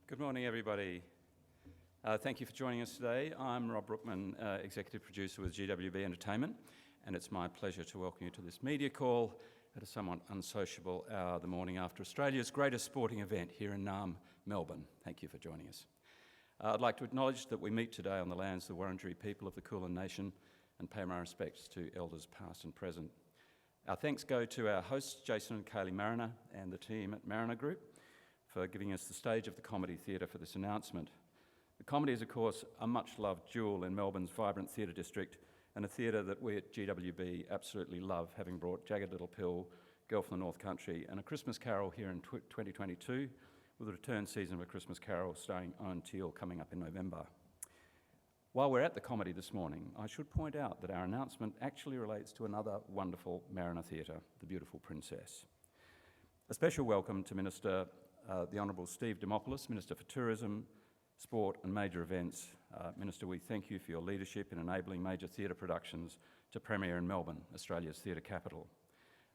Good morning, everybody. Thank you for joining us today. I'm Rob Brookman, Executive Producer with GWB Entertainment, and it's my pleasure to welcome you to this media call at a somewhat unsociable hour the morning after Australia's greatest sporting event here in Melbourne. Thank you for joining us. I'd like to acknowledge that we meet today on the lands of the Wurundjeri people of the Kulin Nation and pay my respects to elders past and present. Our thanks go to our hosts, Jason and Kaylee Mariner, and the team at Mariner Group for giving us the stage of the Comedy Theatre for this announcement. The Comedy is, of course, a much-loved jewel in Melbourne's vibrant theatre district and a theatre that we at GWB absolutely love, having brought Jagged Little Pill, Girl from the North Country and A Christmas Carol here in 2022, with a return season of A Christmas Carol starring Owen Teale coming up in November. While we're at the Comedy this morning, I should point out that our announcement actually relates to another wonderful Mariner theatre, The Beautiful Princess. A special welcome to the Honourable Steve Dimopoulos, Minister for Tourism, Sport and Major Events. Minister, we thank you for your leadership in enabling major theatre productions to premiere in Melbourne, Australia's theatre capital.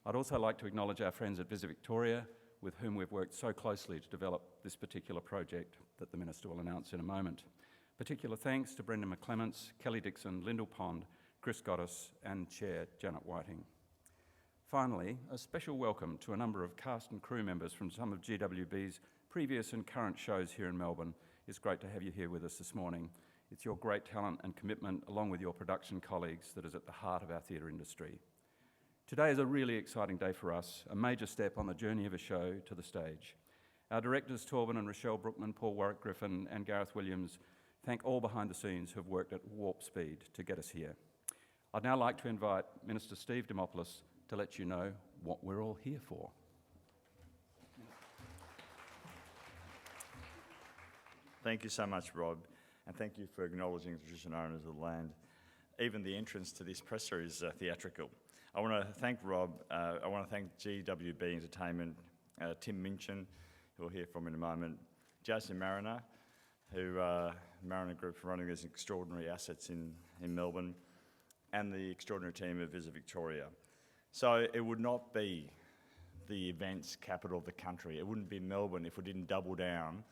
I'd also like to acknowledge our friends at Visit Victoria, with whom we've worked so closely to develop this particular project that the Minister will announce in a moment. Particular thanks to Brendan McClements, Kelly Dixon, Lyndall Pond, Chris Goddess and Chair Janet Whiting. Finally, a special welcome to a number of cast and crew members from some of GWB's previous and current shows here in Melbourne. It's great to have you here with us this morning. It's your great talent and commitment, along with your production colleagues, that is at the heart of our theatre industry. Today is a really exciting day for us, a major step on the journey of a show to the stage. Our directors, Torben and Rochelle Brookman, Paul Warwick-Griffin and Gareth Williams, thank all behind the scenes who have worked at warp speed to get us here. I'd now like to invite Minister Steve Dimopoulos to let you know what we're all here for. Thank you so much, Rob, and thank you for acknowledging the traditional owners of the land. Even the entrance to this presser is theatrical. I want to thank Rob. I want to thank GWB Entertainment, Tim Minchin, who we'll hear from in a moment, Jason Mariner, who Mariner Group for running these extraordinary assets in Melbourne, and the extraordinary team of Visit Victoria. So it would not be the events capital of the country. It wouldn't be Melbourne if we didn't double down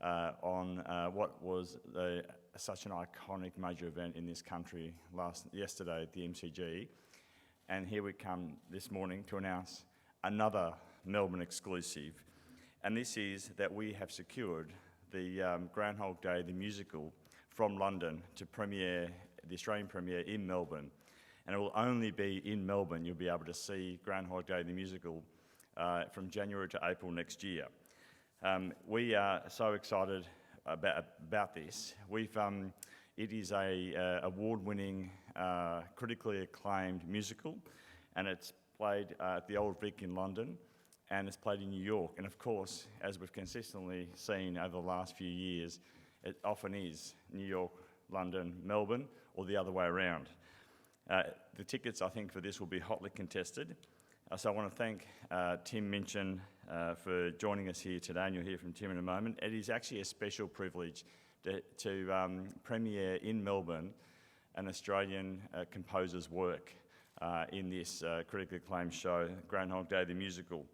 on what was such an iconic major event in this country yesterday at the MCG. And here we come this morning to announce another Melbourne exclusive. And this is that we have secured the Groundhog Day, the musical, from London to premiere, the Australian premiere in Melbourne. And it will only be in Melbourne you'll be able to see Groundhog Day, the musical, from January to April next year. We are so excited about this. It is a award-winning, critically acclaimed musical, and it's played at the Old Vic in London, and it's played in New York. And of course, as we've consistently seen over the last few years, it often is New York, London, Melbourne, or the other way around. The tickets, I think, for this will be hotly contested. So I want to thank Tim Minchin for joining us here today, and you'll hear from Tim in a moment. It is actually a special privilege to premiere in Melbourne an Australian composer's work in this critically acclaimed show, Groundhog Day, the musical.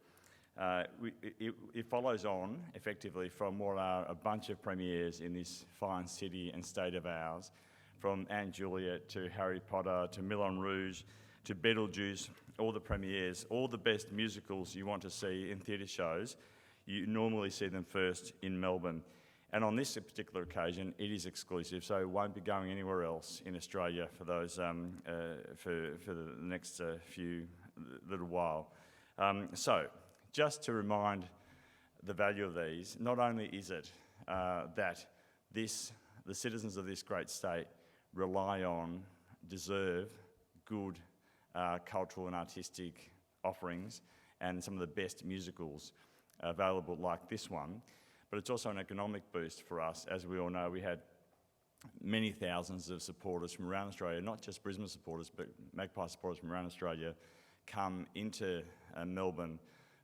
It follows on, effectively, from what are a bunch of premieres in this fine city and state of ours, from Aunt Juliet to Harry Potter to Moulin Rouge to Beetlejuice, all the premieres, all the best musicals you want to see in theatre shows, you normally see them first in Melbourne. And on this particular occasion, it is exclusive, so it won't be going anywhere else in Australia for those for the next few little while. So, just to remind the value of these, not only is it that the citizens of this great state rely on, deserve good cultural and artistic offerings and some of the best musicals available like this one, but it's also an economic boost for us. As we all know, we had many thousands of supporters from around Australia, not just Brisbane supporters, but Magpie supporters from around Australia, come into Melbourne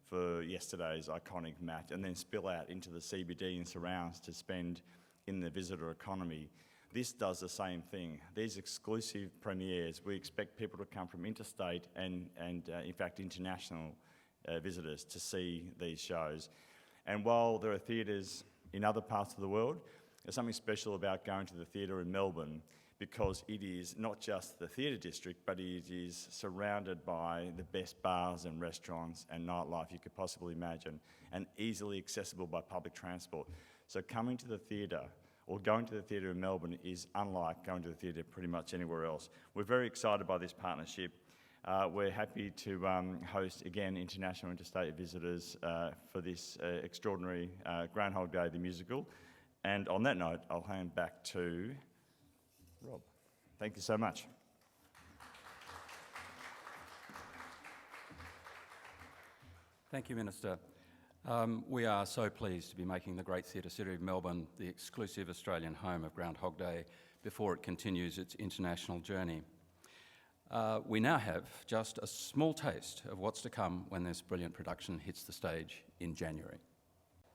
for yesterday's iconic match and then spill out into the CBD and surrounds to spend in the visitor economy. This does the same thing. These exclusive premieres, we expect people to come from interstate and in fact international visitors to see these shows. And while there are theatres in other parts of the world. There's something special about going to the theatre in Melbourne because it is not just the theatre district, but it is surrounded by the best bars and restaurants and nightlife you could possibly imagine, and easily accessible by public transport. So coming to the theatre or going to the theatre in Melbourne is unlike going to the theatre pretty much anywhere else. We're very excited by this partnership. We're happy to host, again, international interstate visitors for this extraordinary Groundhog Day, the musical. And on that note, I'll hand back to Rob. Thank you so much. Thank you, Minister. We are so pleased to be making the great theatre city of Melbourne the exclusive Australian home of Groundhog Day before it continues its international journey. We now have just a small taste of what's to come when this brilliant production hits the stage in January.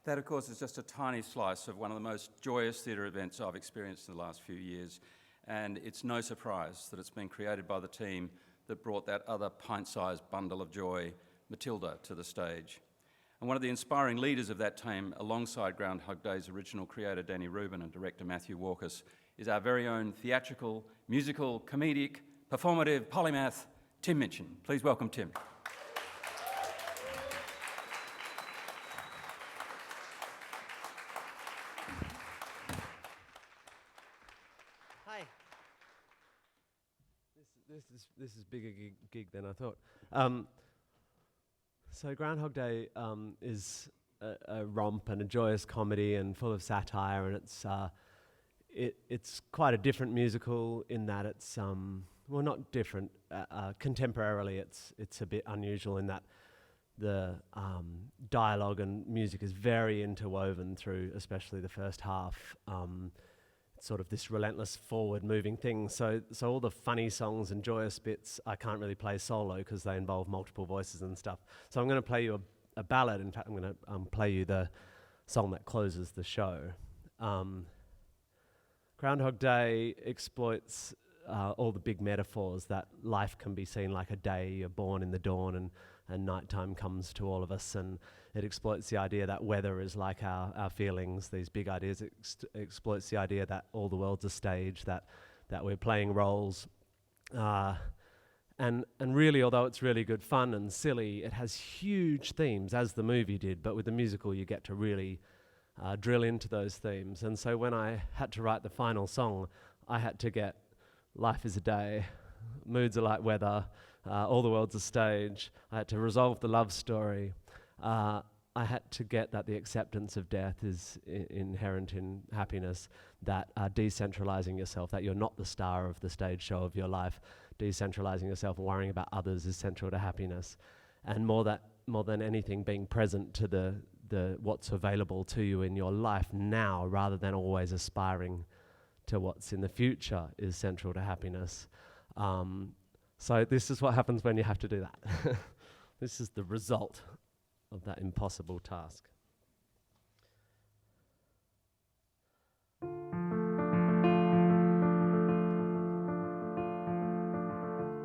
That, of course, is just a tiny slice of one of the most joyous theatre events I've experienced in the last few years, and it's no surprise that it's been created by the team that brought that other pint-sized bundle of joy, Matilda, to the stage. And one of the inspiring leaders of that team, alongside Groundhog Day's original creator Danny Rubin and director Matthew Walkus, is our very own theatrical, musical, comedic, performative polymath, Tim Minchin. Please welcome Tim. Hi. This is bigger gig than I thought. So Groundhog Day is a romp and a joyous comedy and full of satire, and it's quite a different musical in that it's well, not different. Contemporarily, it's a bit unusual in that the dialogue and music is very interwoven through, especially the first half. Sort of this relentless forward-moving thing. So all the funny songs and joyous bits I can't really play solo because they involve multiple voices and stuff. So I'm going to play you a ballad. In fact, I'm going to play you the song that closes the show. Groundhog Day exploits all the big metaphors that life can be seen like a day. You're born in the dawn and nighttime comes to all of us, and it exploits the idea that weather is like our feelings, these big ideas. It exploits the idea that all the world's a stage, that we're playing roles. And really, although it's really good fun and silly, it has huge themes, as the movie did, but with the musical you get to really drill into those themes. And so when I had to write the final song, I had to get life is a day, moods are like weather, all the world's a stage. I had to resolve the love story. I had to get that the acceptance of death is inherent in happiness, that decentralizing yourself, that you're not the star of the stage show of your life, decentralizing yourself and worrying about others is central to happiness. And more than anything, being present to the what's available to you in your life now, rather than always aspiring to what's in the future, is central to happiness. So this is what happens when you have to do that. This is the result of that impossible task.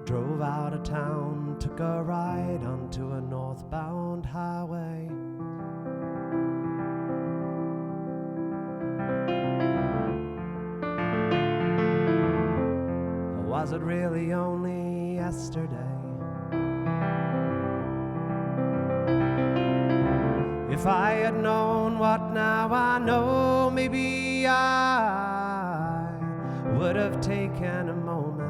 Drove out of town, took a ride onto a northbound highway. Was it really only yesterday? If I had known what now I know, maybe I would have taken a moment.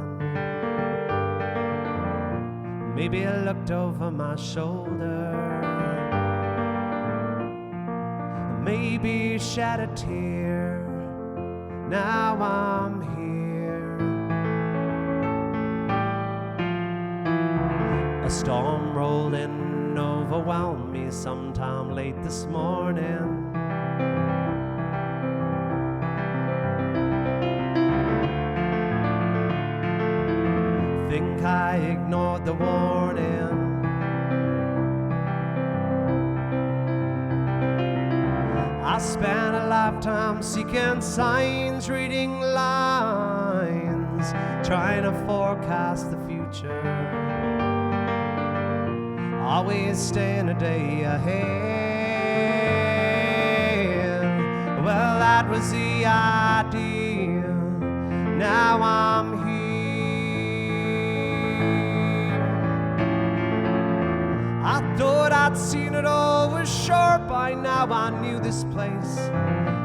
Maybe I looked over my shoulder. Maybe shed a tear. Now I'm here. A storm rolled in, overwhelmed me sometime late this morning. Think I ignored the warning. I spent a lifetime seeking signs, reading lines, trying to forecast the future. Always staying a day ahead. that was the idea. Now I'm here. I thought I'd seen it all, was sure by now I knew this place.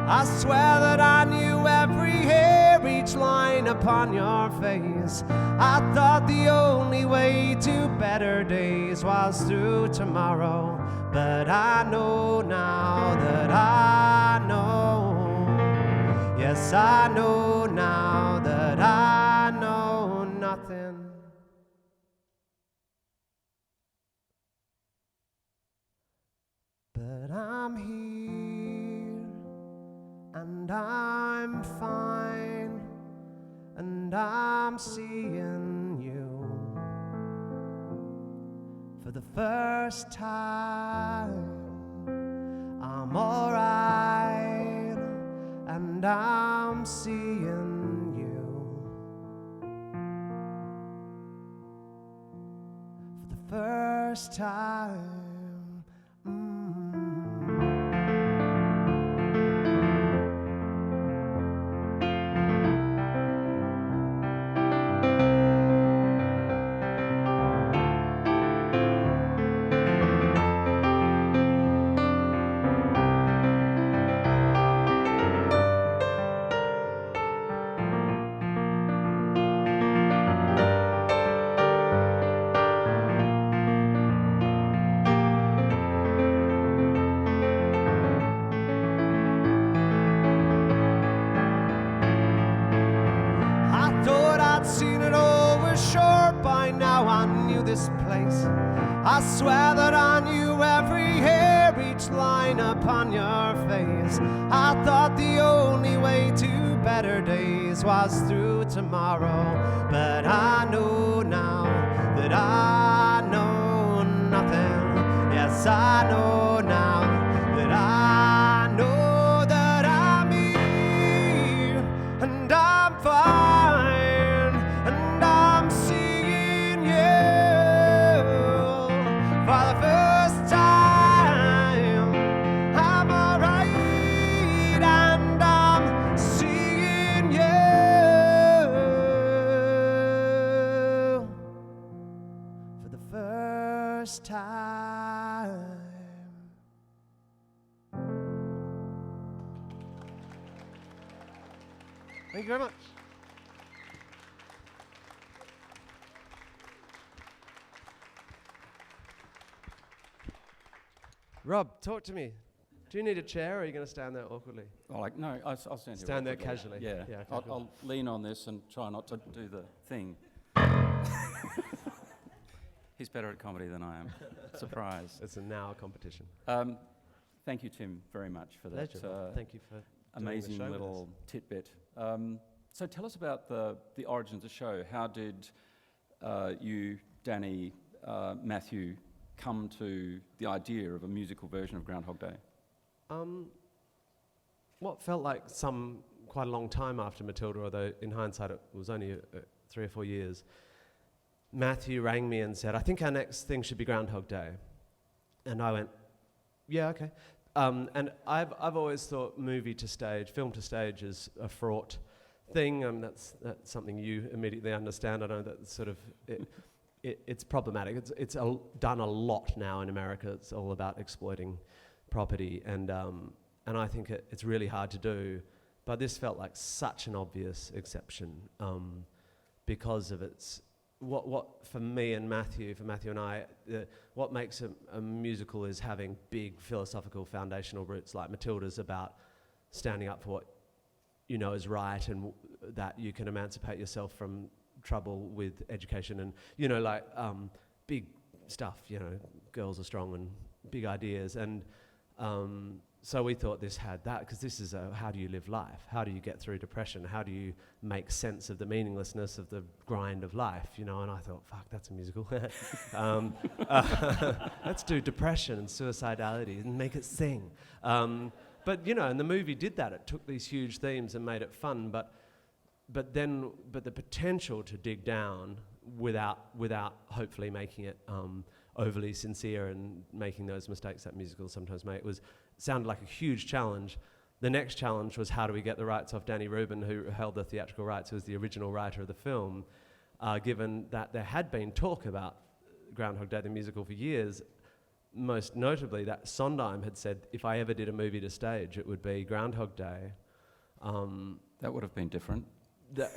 I swear that I knew every hair, each line upon your face. I thought the only way to better days was through tomorrow. But I know now that I know. Yes, I know now that I know nothing. But I'm here, and I'm fine, and I'm seeing you for the first time. I'm alright, and I'm seeing you for the first time. Seen it all, was sure by now I knew this place. I swear that I knew every hair, each line upon your face. I thought the only way to better days was through tomorrow. But I know now that I know nothing. Yes, I know now that I know that I'm here, and I'm fine. Time. Thank you very much. Rob, talk to me. Do you need a chair, or are you going to stand there awkwardly? Oh, like, no, I'll stand here. Stand there awkwardly. casually. Yeah, okay, I'll, cool. I'll lean on this and try not to do the thing. He's better at comedy than I am. Surprise. It's a now competition. Thank you, Tim, very much for that Thank you for amazing doing the show little tidbit. So tell us about the origin of the show. How did you, Danny, Matthew, come to the idea of a musical version of Groundhog Day? What felt like quite a long time after Matilda, although in hindsight it was only 3 or 4 years, Matthew rang me and said, I think our next thing should be Groundhog Day. And I went, yeah, okay. And I've always thought film to stage is a fraught thing. That's something you immediately understand. I know that sort of, it's problematic. It's done a lot now in America. It's all about exploiting property, and I think it's really hard to do. But this felt like such an obvious exception because of its what for me and Matthew and I, what makes a musical is having big philosophical foundational roots. Like Matilda's about standing up for what you know is right, and that you can emancipate yourself from trouble with education, and big stuff. Girls are strong and big ideas, and so we thought this had that, because this is how do you live life? How do you get through depression? How do you make sense of the meaninglessness of the grind of life? And I thought, fuck, that's a musical. Let's do depression and suicidality and make it sing. And the movie did that. It took these huge themes and made it fun, but the potential to dig down without hopefully making it overly sincere and making those mistakes that musicals sometimes make sounded like a huge challenge. the next challenge was how do we get the rights off Danny Rubin, who held the theatrical rights, who was the original writer of the film, given that there had been talk about Groundhog Day, the musical, for years. Most notably, that Sondheim had said, if I ever did a movie to stage, it would be Groundhog Day. That would have been different.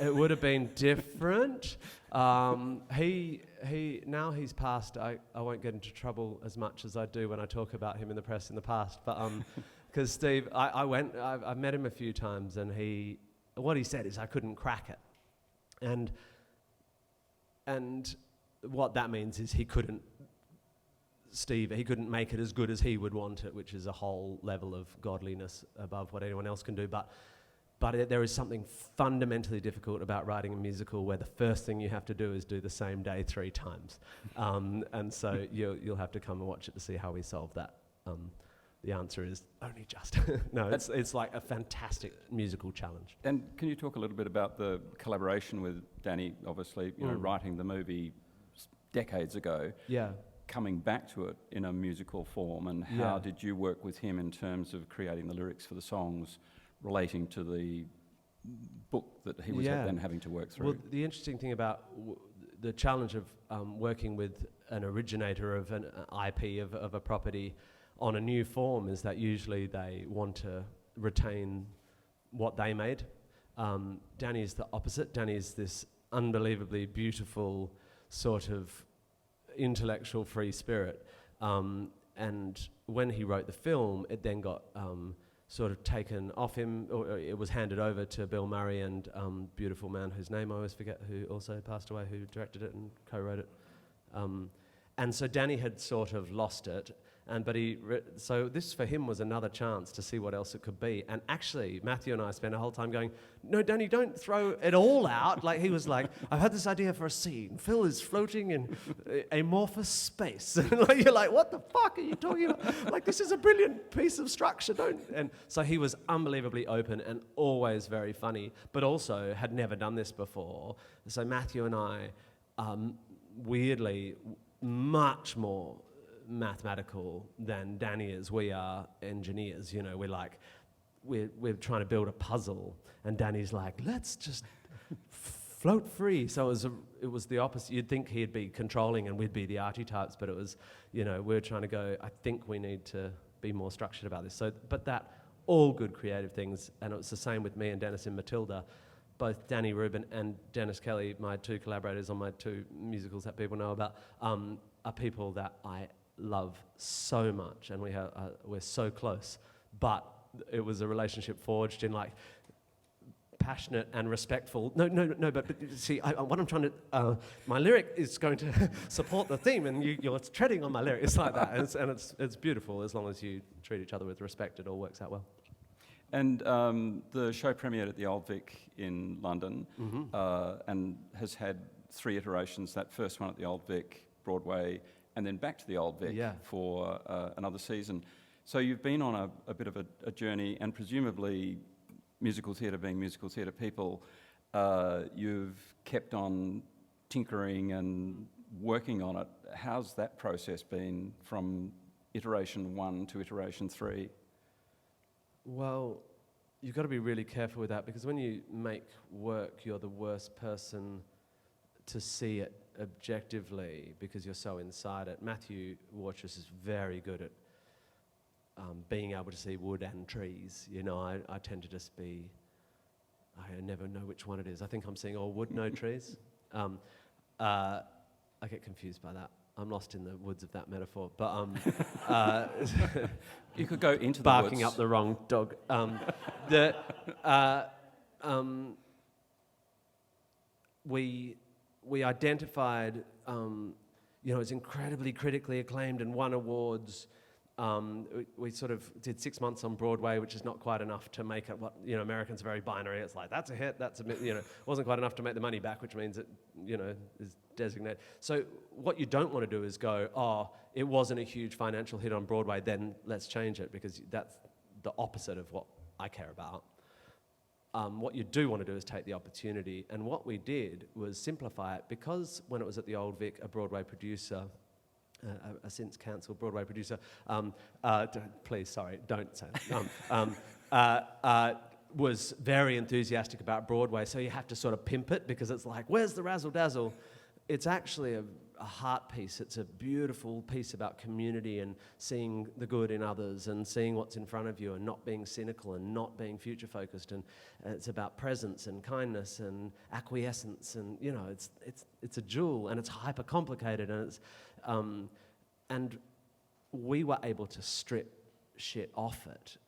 It would have been different. Now he's passed. I won't get into trouble as much as I do when I talk about him in the press in the past. But because Steve, I've met him a few times, and what he said is I couldn't crack it, and what that means is he couldn't make it as good as he would want it, which is a whole level of godliness above what anyone else can do. But there is something fundamentally difficult about writing a musical where the first thing you have to do is do the same day 3 times. And so you'll have to come and watch it to see how we solve that. The answer is only just. No, it's like a fantastic musical challenge. And can you talk a little bit about the collaboration with Danny, obviously, writing the movie decades ago, coming back to it in a musical form, and how did you work with him in terms of creating the lyrics for the songs relating to the book that he was then having to work through? Well, the interesting thing about the challenge of working with an originator of an IP of a property on a new form is that usually they want to retain what they made. Danny is the opposite. Danny is this unbelievably beautiful sort of intellectual free spirit. And when he wrote the film, it then got sort of taken off him, or it was handed over to Bill Murray and beautiful man whose name I always forget, who also passed away, who directed it and co-wrote it. And so Danny had sort of lost it, so this for him was another chance to see what else it could be. And actually, Matthew and I spent a whole time going, no, Danny, don't throw it all out. Like, he was like, I've had this idea for a scene. Phil is floating in amorphous space. And like, you're like, what the fuck are you talking about? Like, this is a brilliant piece of structure. And so he was unbelievably open and always very funny, but also had never done this before. So Matthew and I, weirdly, much more mathematical than Danny is. We are engineers, we're trying to build a puzzle, and Danny's like, let's just float free. So it was the opposite. You'd think he'd be controlling and we'd be the archetypes, but it was, we're trying to go, I think we need to be more structured about this. So, but that, all good creative things, and it was the same with me and Dennis in Matilda. Both Danny Rubin and Dennis Kelly, my 2 collaborators on my 2 musicals that people know about, are people that I love so much, and we're so close. But it was a relationship forged in like passionate and respectful. No. But see, what I'm trying to, my lyric is going to support the theme, and you're treading on my lyric. It's like that, and it's beautiful as long as you treat each other with respect. It all works out well. And the show premiered at the Old Vic in London, and has had 3 iterations. That first one at the Old Vic, Broadway, and then back to the Old Vic for another season. So you've been on a bit of a journey, and presumably musical theatre being musical theatre people, you've kept on tinkering and working on it. How's that process been from iteration 1 to iteration 3? Well, you've got to be really careful with that, because when you make work, you're the worst person to see it objectively because you're so inside it. Matthew Warchus is very good at being able to see wood and trees. I tend to just be, I never know which one it is. I think I'm seeing all wood, no trees. I get confused by that. I'm lost in the woods of that metaphor. But you could go into the barking woods. up the wrong dog. We identified, it's incredibly critically acclaimed and won awards. We sort of did 6 months on Broadway, which is not quite enough to make it what, Americans are very binary. It's like, that's a hit, wasn't quite enough to make the money back, which means it, is designated. So what you don't want to do is go, it wasn't a huge financial hit on Broadway, then let's change it, because that's the opposite of what I care about. What you do want to do is take the opportunity, and what we did was simplify it, because when it was at the Old Vic, a Broadway producer, a since cancelled Broadway producer, please, sorry, don't say that, was very enthusiastic about Broadway, so you have to sort of pimp it because it's like, where's the razzle dazzle? It's actually a heart piece. It's a beautiful piece about community and seeing the good in others and seeing what's in front of you and not being cynical and not being future focused. And it's about presence and kindness and acquiescence, and you know, it's a jewel, and it's hyper complicated, and it's and we were able to strip shit off it.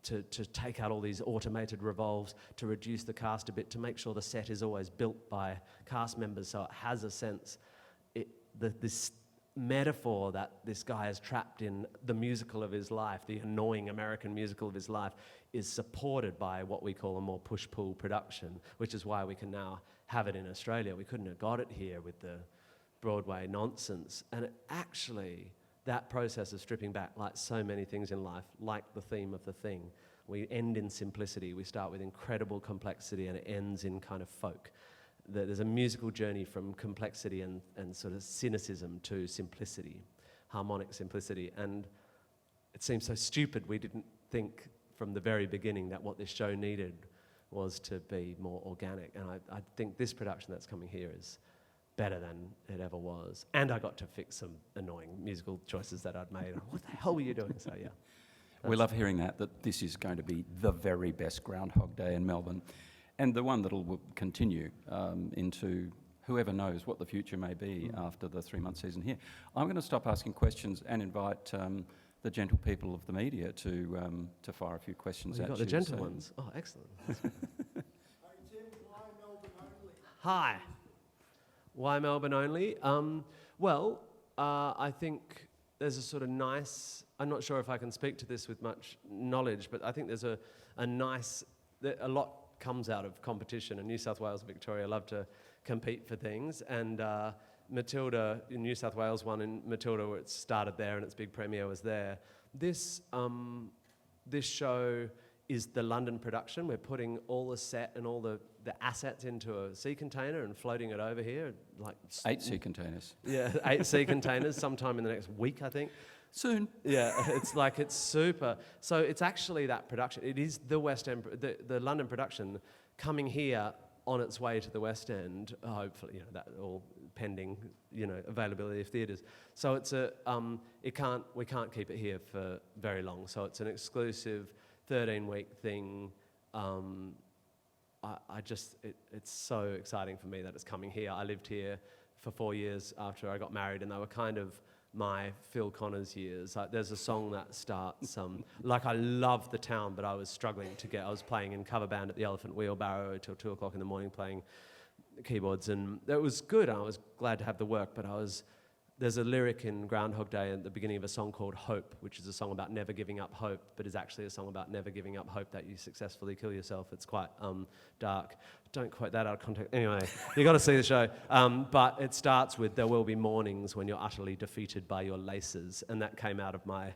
To take out all these automated revolves, to reduce the cast a bit, to make sure the set is always built by cast members so it has a sense. This metaphor that this guy is trapped in the musical of his life, the annoying American musical of his life, is supported by what we call a more push-pull production, which is why we can now have it in Australia. We couldn't have got it here with the Broadway nonsense. And that process of stripping back, like so many things in life, like the theme of the thing, we end in simplicity. We start with incredible complexity and it ends in kind of folk. There's a musical journey from complexity and sort of cynicism to simplicity, harmonic simplicity. And it seems so stupid we didn't think from the very beginning that what this show needed was to be more organic. And I think this production that's coming here is better than it ever was. And I got to fix some annoying musical choices that I'd made. What the hell were you doing? So yeah. We love hearing that this is going to be the very best Groundhog Day in Melbourne, and the one that'll continue into whoever knows what the future may be after the 3-month season here. I'm going to stop asking questions and invite the gentle people of the media to fire a few questions at you. You've got the gentle ones. Oh, excellent. Hey Tim, why Melbourne only? Hi. Why Melbourne only? I think there's a sort of nice, I'm not sure if I can speak to this with much knowledge, but I think there's a lot comes out of competition, and New South Wales and Victoria love to compete for things, and Matilda in New South Wales won in Matilda, where it started there and its big premiere was there. This show is the London production. We're putting all the set and all the assets into a sea container and floating it over here. 8 sea containers. Yeah, 8 sea containers sometime in the next week, I think. Soon. Yeah, it's super. So it's actually that production. It is the West End, the London production coming here on its way to the West End, hopefully, that all pending, availability of theatres. So it's we can't keep it here for very long. So it's an exclusive 13-week thing. It's so exciting for me that it's coming here. I lived here for 4 years after I got married, and they were kind of my Phil Connors years. There's a song that starts, I love the town, but I was struggling I was playing in cover band at the Elephant Wheelbarrow till 2 o'clock in the morning playing keyboards, and it was good. I was glad to have the work, but there's a lyric in Groundhog Day at the beginning of a song called Hope, which is a song about never giving up hope, but is actually a song about never giving up hope that you successfully kill yourself. It's quite dark. Don't quote that out of context. Anyway, you got to see the show. But it starts with, there will be mornings when you're utterly defeated by your laces. And that came out of my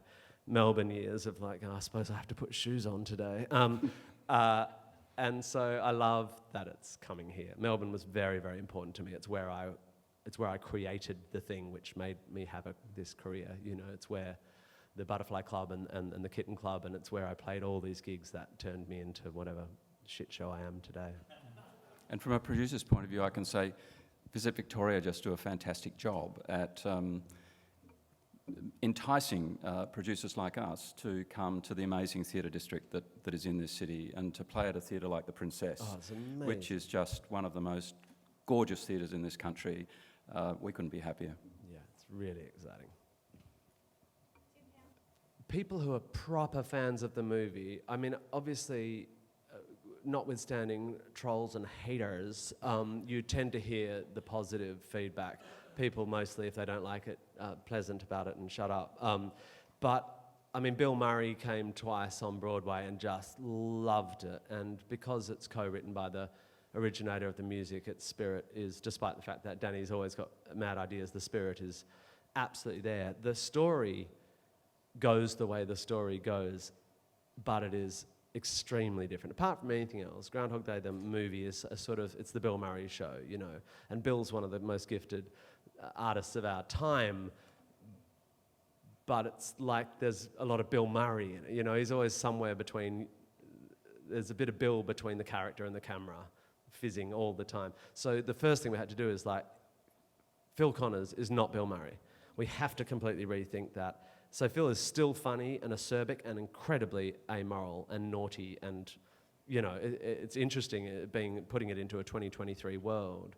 Melbourne years of I suppose I have to put shoes on today. And so I love that it's coming here. Melbourne was very, very important to me. It's where I created the thing which made me have this career. It's where the Butterfly Club and the Kitten Club, and it's where I played all these gigs that turned me into whatever shit show I am today. And from a producer's point of view, I can say Visit Victoria just do a fantastic job at enticing producers like us to come to the amazing theatre district that is in this city, and to play at a theatre like the Princess, which is just one of the most gorgeous theatres in this country. We couldn't be happier. Yeah, it's really exciting. People who are proper fans of the movie, I mean, obviously, notwithstanding trolls and haters, you tend to hear the positive feedback. People mostly, if they don't like it, pleasant about it and shut up. But, I mean, Bill Murray came twice on Broadway and just loved it. And because it's co-written by the originator of the music, its spirit is, despite the fact that Danny's always got mad ideas, the spirit is absolutely there. The story goes the way the story goes, but it is extremely different. Apart from anything else, Groundhog Day, the movie, is it's the Bill Murray show, and Bill's one of the most gifted artists of our time, but it's like there's a lot of Bill Murray in it. You know, he's always somewhere between, there's a bit of Bill between the character and the camera, fizzing all the time. So the first thing we had to do is like, Phil Connors is not Bill Murray. We have to completely rethink that. So Phil is still funny and acerbic and incredibly amoral and naughty, and you know, it's interesting putting it into a 2023 world,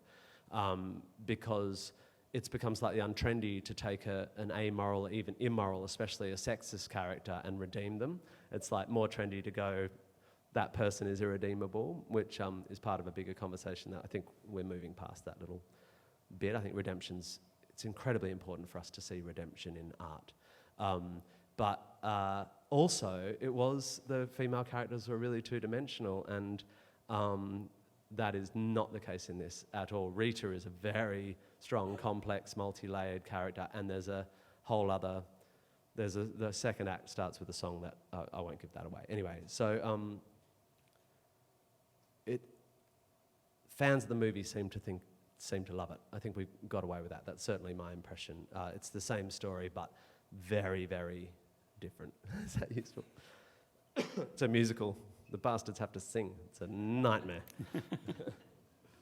because it's become slightly untrendy to take an amoral, even immoral, especially a sexist character, and redeem them. It's like more trendy to go, that person is irredeemable, which is part of a bigger conversation that I think we're moving past that little bit. I think it's incredibly important for us to see redemption in art. But also, the female characters were really two-dimensional, and that is not the case in this at all. Rita is a very strong, complex, multi-layered character, and there's a whole other, the second act starts with a song that, I won't give that away. Anyway, so fans of the movie seem to love it. I think we got away with that. That's certainly my impression. It's the same story, but very, very different. Is that useful? It's a musical. The bastards have to sing. It's a nightmare.